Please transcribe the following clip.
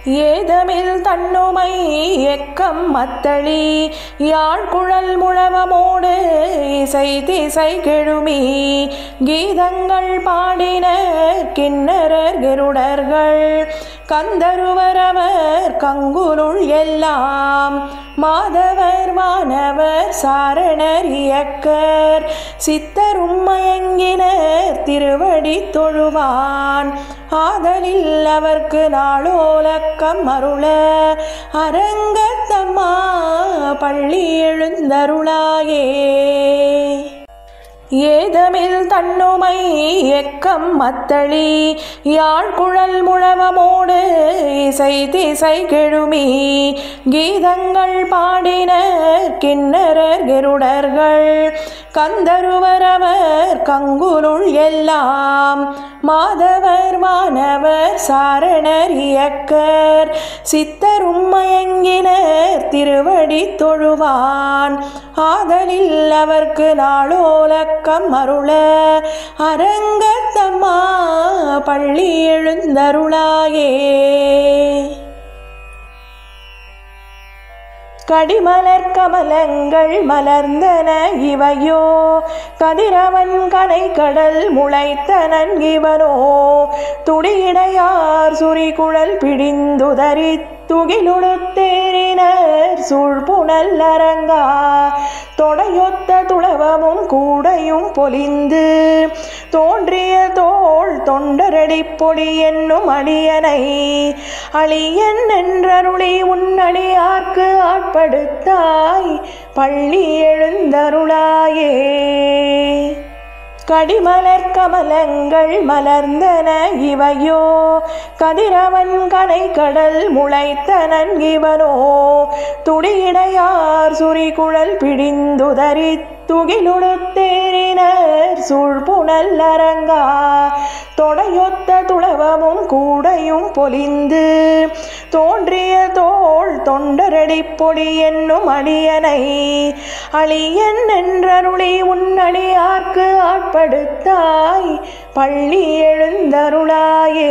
ஏதமில் தன்னுமை எக்கம் மத்தளி யாழ்குழல் முழவமோடு இசை திசை கெழுமி கீதங்கள் பாடின கிண்ணரர் கெருடர்கள் கந்தருவரவர் கங்குலுள் எல்லாம் மாதவர் வானவர் சாரணர் இயக்கர் சித்தரும் மயங்கினர் திருவடி தொழுவான் ஆதலில் அவர்க்கு நாளோலக்கம் அருள அரங்கத்தம்மா பள்ளி எழுந்தருளாயே. ஏதமில் தன்னுமை எக்கம் மத்தளி யாழ்குழல் முழவமோடு இசை திசை கெழுமி கீதங்கள் பாடின கிண்ணரர் கெருடர்கள் கந்தருவரவர் கங்குலுள் எல்லாம் மாதவர் வானவர் சாரணர் இயக்கர் சித்தரும் மயங்கினர் திருவடி தொழுவான் ஆதலில் அவர்க்கு நாளோலக்கம் அருள அரங்கத்தம்மா பள்ளி எழுந்தருளாயே. கடிமலர் கமலங்கள் மலர்ந்தன இவையோ கதிரவன் கனை கடல் முளைத்தனன் இவனோ துடியிடையார் சுரிகுழல் பிடிந்துதறி துகிலுடுத்தேறினர் சூழ்புணல் அரங்கா தொடையொத்த துளவமும் கூடையும் பொலிந்து தோன்றிய தோள் தொண்டரடி பொடி என்னும் அடியனை அழியன் என்றருளி உன்னடியார்க்கு ஆட்படுத்தாய் பள்ளி எழுந்தருளாயே. கடிமலர் கமலங்கள் மலர்ந்தன இவையோ கதிரவன் கனை கடல் முளைத்தனன் இவனோ துடியிடையார் சுரிகுழல் பிடிந்துதறி துகிலுடுத்தேறினர் சூழ்புணல் அரங்கா தொடையொத்த துளவமும் கூடையும் பொலிந்து தோன்றிய தோள் தொண்டரடி பொடி என்னும் அடியனை அழியன் என்றருளி உன்னடியார்க்கு ஆட்படுத்தாய் பள்ளி எழுந்தருளாயே.